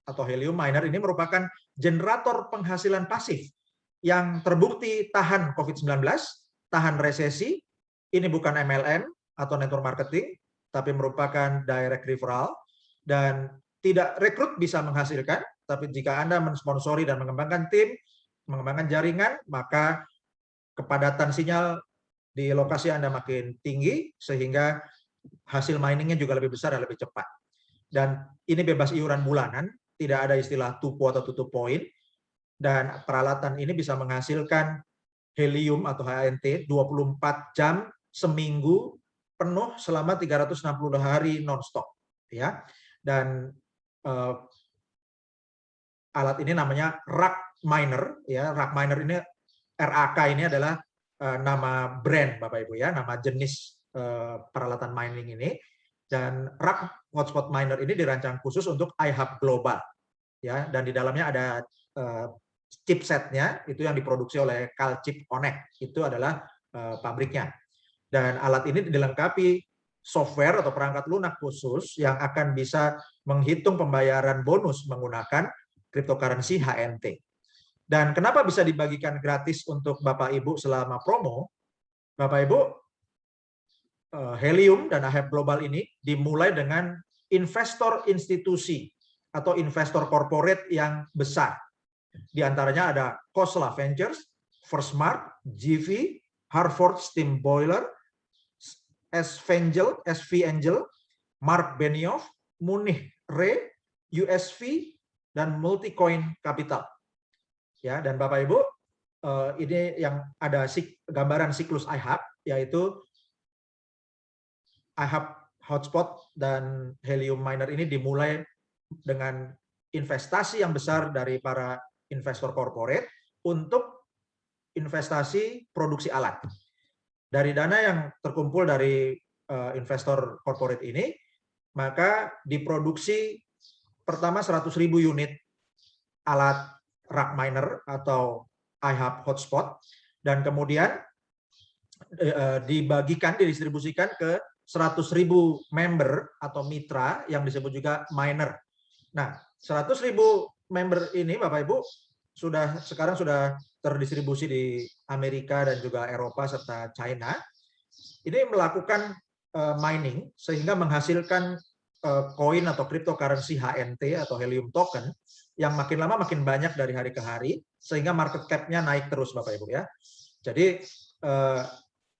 atau helium miner ini merupakan generator penghasilan pasif yang terbukti tahan COVID-19, tahan resesi. Ini bukan MLM atau network marketing, tapi merupakan direct referral, dan tidak rekrut bisa menghasilkan, tapi jika Anda mensponsori dan mengembangkan tim, mengembangkan jaringan, maka kepadatan sinyal di lokasi Anda makin tinggi, sehingga hasil miningnya juga lebih besar dan lebih cepat. Dan ini bebas iuran bulanan, tidak ada istilah tupo atau tutup poin, dan peralatan ini bisa menghasilkan helium atau HNT 24 jam seminggu penuh selama 360 hari nonstop, ya. Dan alat ini namanya RAK Miner, ya. RAK Miner ini, RAK ini adalah nama brand Bapak Ibu, ya, nama jenis peralatan mining ini. Dan RAK Hotspot Miner ini dirancang khusus untuk iHub Global, ya, dan di dalamnya ada chipsetnya, itu yang diproduksi oleh Calchip Connect, itu adalah pabriknya. Dan alat ini dilengkapi software atau perangkat lunak khusus yang akan bisa menghitung pembayaran bonus menggunakan cryptocurrency HNT. Dan kenapa bisa dibagikan gratis untuk Bapak Ibu selama promo? Bapak Ibu, helium dan iHub Global ini dimulai dengan investor institusi atau investor corporate yang besar. Di antaranya ada Khosla Ventures, First Mart, GV, Harvard Steam Boiler, SV Angel, Mark Benioff, Munich Re, USV, dan Multicoin Capital. Ya, dan Bapak Ibu, ini yang ada gambaran siklus iHub, yaitu iHub Hotspot dan helium miner ini dimulai dengan investasi yang besar dari para investor corporate untuk investasi produksi alat. Dari dana yang terkumpul dari investor corporate ini, maka diproduksi pertama 100.000 unit alat RAK Miner atau iHub Hotspot, dan kemudian didistribusikan ke 100.000 member atau mitra yang disebut juga miner. Nah, 100.000 member ini Bapak Ibu sekarang sudah terdistribusi di Amerika dan juga Eropa serta China. Ini melakukan mining sehingga menghasilkan koin atau cryptocurrency HNT atau helium token yang makin lama makin banyak dari hari ke hari, sehingga market cap-nya naik terus Bapak Ibu, ya. Jadi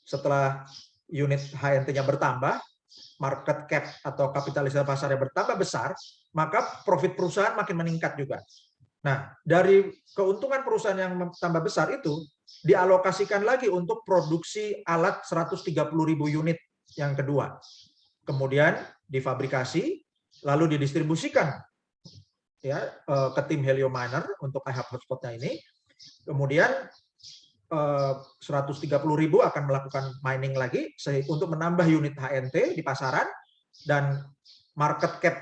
setelah unit HNT-nya bertambah, market cap atau kapitalisasi pasarnya bertambah besar, maka profit perusahaan makin meningkat juga. Nah, dari keuntungan perusahaan yang tambah besar itu dialokasikan lagi untuk produksi alat 130.000 unit yang kedua. Kemudian difabrikasi, lalu didistribusikan, ya, ke tim helium miner untuk iHub Hotspot-nya ini. Kemudian 130.000 akan melakukan mining lagi untuk menambah unit HNT di pasaran, dan market cap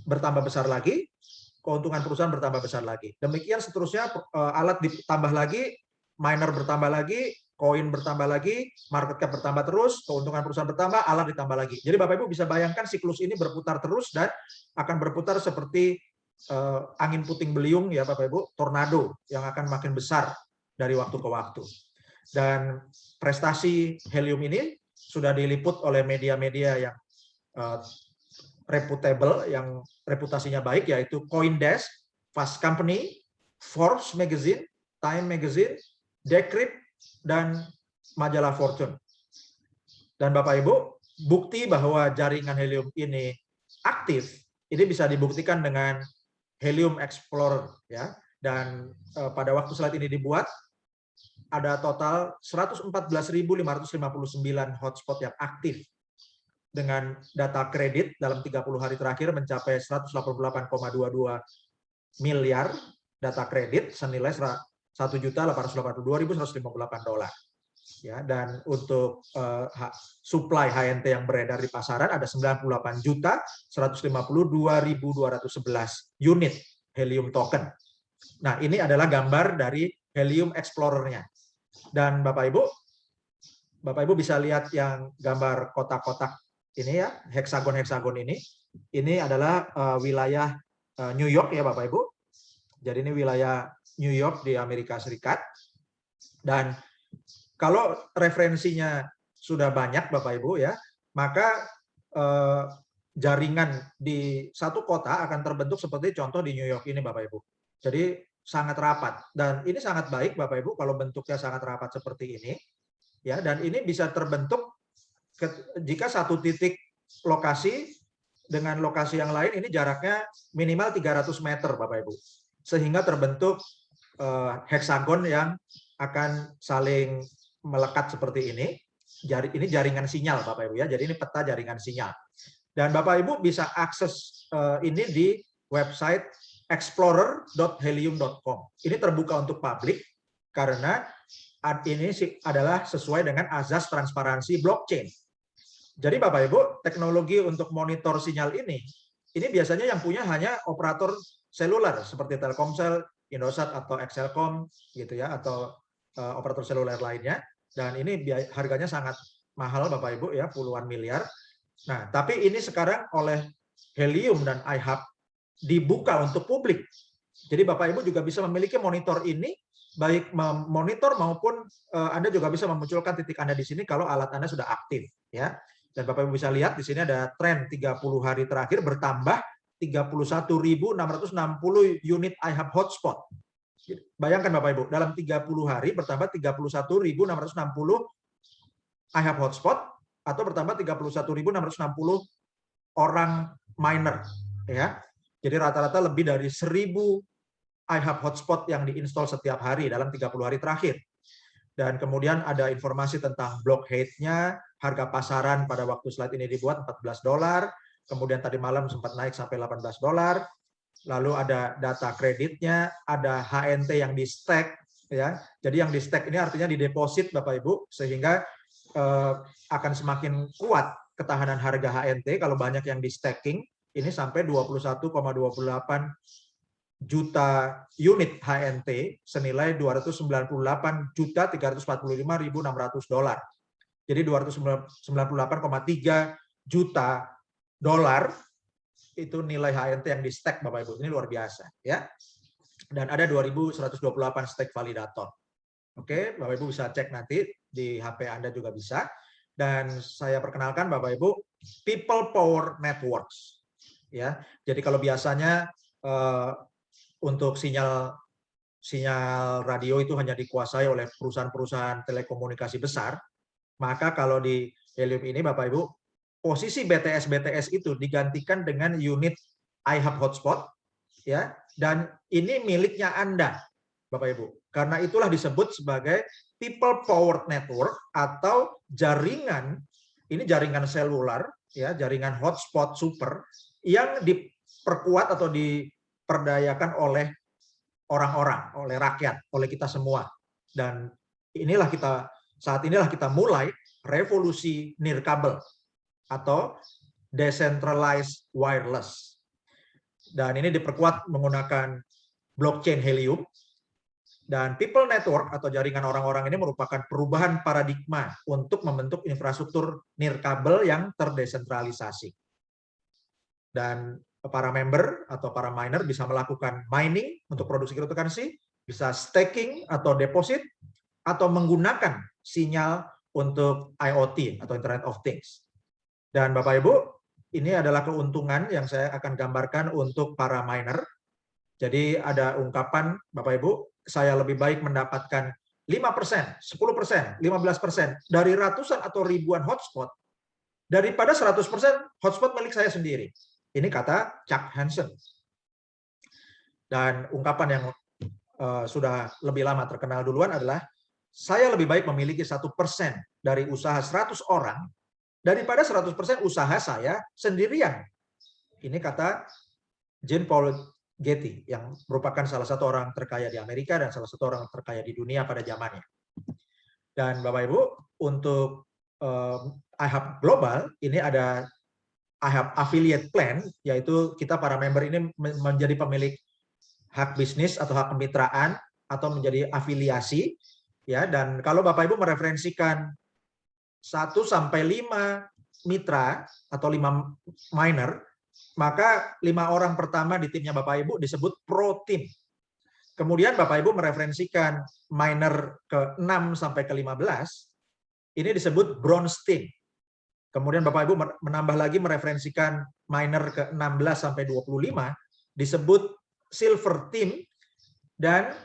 bertambah besar lagi, keuntungan perusahaan bertambah besar lagi. Demikian seterusnya, alat ditambah lagi, miner bertambah lagi, koin bertambah lagi, market cap bertambah terus, keuntungan perusahaan bertambah, alat ditambah lagi. Jadi Bapak Ibu bisa bayangkan siklus ini berputar terus dan akan berputar seperti angin puting beliung, ya Bapak Ibu, tornado yang akan makin besar dari waktu ke waktu. Dan prestasi helium ini sudah diliput oleh media-media yang reputable, yang reputasinya baik, yaitu CoinDesk, Fast Company, Forbes Magazine, Time Magazine, Decrypt, dan majalah Fortune. Dan Bapak Ibu, bukti bahwa jaringan helium ini aktif, ini bisa dibuktikan dengan Helium Explorer, ya. Dan pada waktu slide ini dibuat, ada total 114.559 hotspot yang aktif, dengan data kredit dalam 30 hari terakhir mencapai 188,22 miliar data kredit senilai $1.882.158. Ya, dan untuk supply HNT yang beredar di pasaran ada 98.152.211 unit helium token. Nah, ini adalah gambar dari Helium Explorer-nya. Dan Bapak Ibu bisa lihat yang gambar kotak-kotak ini, ya, heksagon-heksagon ini. Ini adalah wilayah New York ya Bapak Ibu. Jadi ini wilayah New York di Amerika Serikat. Dan kalau referensinya sudah banyak Bapak Ibu ya, maka jaringan di satu kota akan terbentuk seperti contoh di New York ini Bapak Ibu. Jadi sangat rapat, dan ini sangat baik Bapak Ibu kalau bentuknya sangat rapat seperti ini ya, dan ini bisa terbentuk jika satu titik lokasi dengan lokasi yang lain ini jaraknya minimal 300 meter Bapak Ibu, sehingga terbentuk heksagon yang akan saling melekat seperti ini. Ini jaringan sinyal Bapak Ibu ya, jadi ini peta jaringan sinyal. Dan Bapak Ibu bisa akses ini di website explorer.helium.com. Ini terbuka untuk publik karena ini adalah sesuai dengan azas transparansi blockchain. Jadi Bapak Ibu, teknologi untuk monitor sinyal ini biasanya yang punya hanya operator seluler seperti Telkomsel, Indosat atau Excelcom gitu ya, atau operator seluler lainnya. Dan ini harganya sangat mahal Bapak Ibu ya, puluhan miliar. Nah, tapi ini sekarang oleh Helium dan iHub dibuka untuk publik. Jadi Bapak Ibu juga bisa memiliki monitor ini, baik memonitor maupun Anda juga bisa memunculkan titik Anda di sini kalau alat Anda sudah aktif ya. Dan Bapak Ibu bisa lihat di sini ada tren 30 hari terakhir bertambah 31.660 unit iHub hotspot. Bayangkan Bapak Ibu, dalam 30 hari bertambah 31.660 iHub hotspot atau bertambah 31.660 orang miner ya. Jadi rata-rata lebih dari 1.000 iHub hotspot yang diinstal setiap hari dalam 30 hari terakhir. Dan kemudian ada informasi tentang block height-nya, harga pasaran pada waktu slide ini dibuat $14, kemudian tadi malam sempat naik sampai $18. Lalu ada data kreditnya, ada HNT yang di stack ya. Jadi yang di stack ini artinya di deposit Bapak Ibu, sehingga akan semakin kuat ketahanan harga HNT kalau banyak yang di stacking. Ini sampai 21,28 juta unit HNT senilai $298.345.600. Jadi 298,3 juta dolar itu nilai HNT yang di stack Bapak Ibu. Ini luar biasa ya. Dan ada 2.128 stack validator. Oke, Bapak Ibu bisa cek nanti di HP Anda juga bisa. Dan saya perkenalkan Bapak Ibu, People Power Networks. Ya, jadi kalau biasanya untuk sinyal radio itu hanya dikuasai oleh perusahaan-perusahaan telekomunikasi besar, maka kalau di Helium ini Bapak Ibu, posisi BTS itu digantikan dengan unit iHub hotspot ya, dan ini miliknya Anda Bapak Ibu. Karena itulah disebut sebagai People Powered Network atau jaringan, ini jaringan seluler ya, jaringan hotspot super yang diperkuat atau diperdayakan oleh orang-orang, oleh rakyat, oleh kita semua. Dan saat inilah kita mulai revolusi nirkabel atau decentralized wireless. Dan ini diperkuat menggunakan blockchain Helium. Dan People Network atau jaringan orang-orang ini merupakan perubahan paradigma untuk membentuk infrastruktur nirkabel yang terdesentralisasi. Dan para member atau para miner bisa melakukan mining untuk produksi cryptocurrency, bisa staking atau deposit, atau menggunakan sinyal untuk IoT atau Internet of Things. Dan Bapak Ibu, ini adalah keuntungan yang saya akan gambarkan untuk para miner. Jadi ada ungkapan Bapak Ibu, saya lebih baik mendapatkan 5%, 10%, 15% dari ratusan atau ribuan hotspot daripada 100% hotspot milik saya sendiri. Ini kata Chuck Hansen. Dan ungkapan yang sudah lebih lama terkenal duluan adalah, saya lebih baik memiliki 1% dari usaha 100 orang daripada 100% usaha saya sendirian. Ini kata Jean Paul Getty yang merupakan salah satu orang terkaya di Amerika dan salah satu orang terkaya di dunia pada zamannya. Dan Bapak Ibu, untuk iHub Global ini ada iHub Affiliate Plan, yaitu kita para member ini menjadi pemilik hak bisnis atau hak kemitraan atau menjadi afiliasi ya. Dan kalau Bapak Ibu mereferensikan 1 sampai 5 mitra atau 5 miner, maka 5 orang pertama di timnya Bapak Ibu disebut pro team. Kemudian Bapak Ibu mereferensikan minor ke 6 sampai ke 15, ini disebut bronze team. Kemudian Bapak Ibu menambah lagi mereferensikan minor ke 16 sampai 25, disebut silver team, dan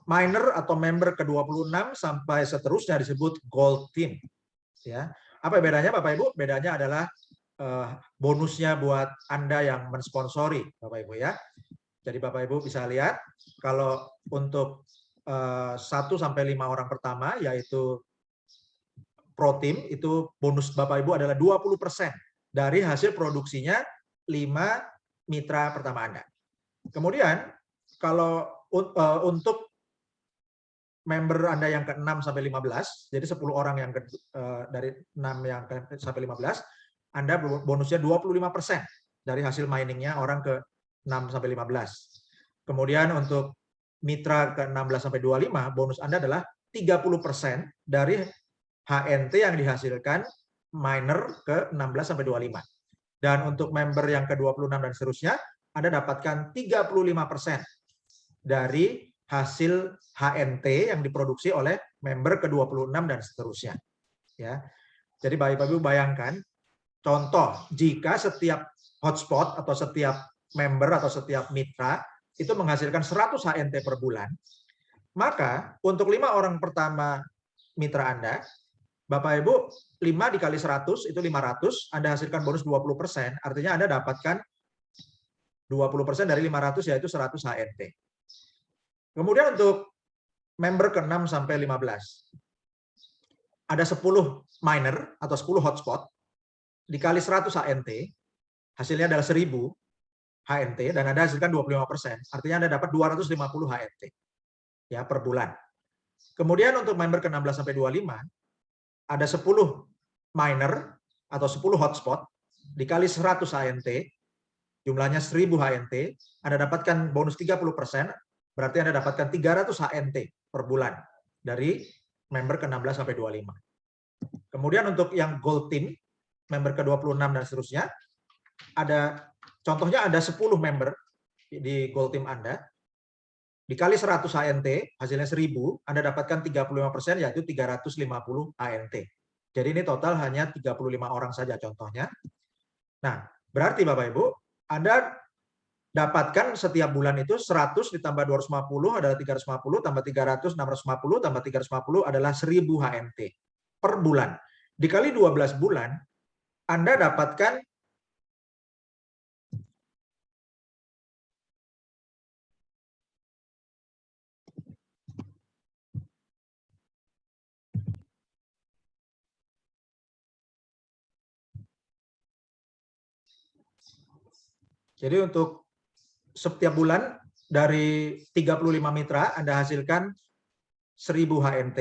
minor atau member ke 26 sampai seterusnya disebut gold team. Ya, apa bedanya Bapak Ibu? Bedanya adalah bonusnya buat Anda yang mensponsori, Bapak Ibu ya. Jadi Bapak Ibu bisa lihat kalau untuk 1 sampai 5 orang pertama, yaitu pro team, itu bonus Bapak Ibu adalah 20% dari hasil produksinya 5 mitra pertama Anda. Kemudian kalau untuk member Anda yang ke-6 sampai 15, jadi 10 orang yang dari 6 yang sampai 15, Anda bonusnya 25% dari hasil miningnya orang ke-6 sampai 15. Kemudian untuk mitra ke-16 sampai 25, bonus Anda adalah 30% dari HNT yang dihasilkan miner ke-16 sampai 25. Dan untuk member yang ke-26 dan seterusnya, Anda dapatkan 35% dari hasil HNT yang diproduksi oleh member ke-26 dan seterusnya. Ya. Jadi Bapak Ibu bayangkan, contoh jika setiap hotspot atau setiap member atau setiap mitra itu menghasilkan 100 HNT per bulan, maka untuk 5 orang pertama mitra Anda, Bapak Ibu, 5 dikali 100 itu 500, Anda hasilkan bonus 20%, artinya Anda dapatkan 20% dari 500 yaitu 100 HNT. Kemudian untuk member ke-6 sampai 15, ada 10 miner atau 10 hotspot, dikali 100 HNT, hasilnya adalah 1000 HNT, dan Anda hasilkan 25%, artinya Anda dapat 250 HNT ya, per bulan. Kemudian untuk member ke-16 sampai 25, ada 10 miner atau 10 hotspot, dikali 100 HNT, jumlahnya 1000 HNT, Anda dapatkan bonus 30%, berarti Anda dapatkan 300 HNT per bulan dari member ke-16 sampai 25. Kemudian untuk yang gold team, member ke-26 dan seterusnya, contohnya ada 10 member di gold team Anda, dikali 100 HNT, hasilnya 1000, Anda dapatkan 35%, yaitu 350 HNT. Jadi ini total hanya 35 orang saja contohnya. Nah, berarti Bapak Ibu, Anda dapatkan setiap bulan itu 100 ditambah 250 adalah 350, tambah 300, 650, tambah 350 adalah 1000 HNT per bulan. Dikali 12 bulan, Anda dapatkan jadi untuk setiap bulan dari 35 mitra Anda hasilkan 1000 HNT,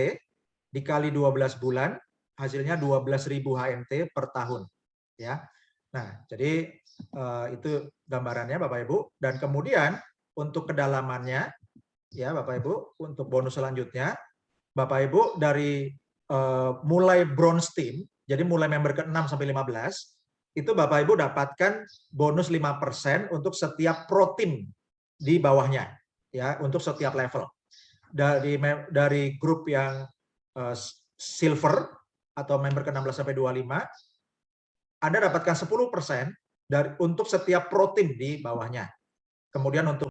dikali 12 bulan hasilnya 12.000 HNT per tahun ya. Nah, jadi itu gambarannya Bapak Ibu, dan kemudian untuk kedalamannya ya Bapak Ibu, untuk bonus selanjutnya Bapak Ibu dari mulai bronze team, jadi mulai member ke-6 sampai 15, itu Bapak Ibu dapatkan bonus 5% untuk setiap pro team di bawahnya ya, untuk setiap level. Dari grup yang silver atau member ke-16 sampai 25, Anda dapatkan 10% untuk setiap pro team di bawahnya. Kemudian untuk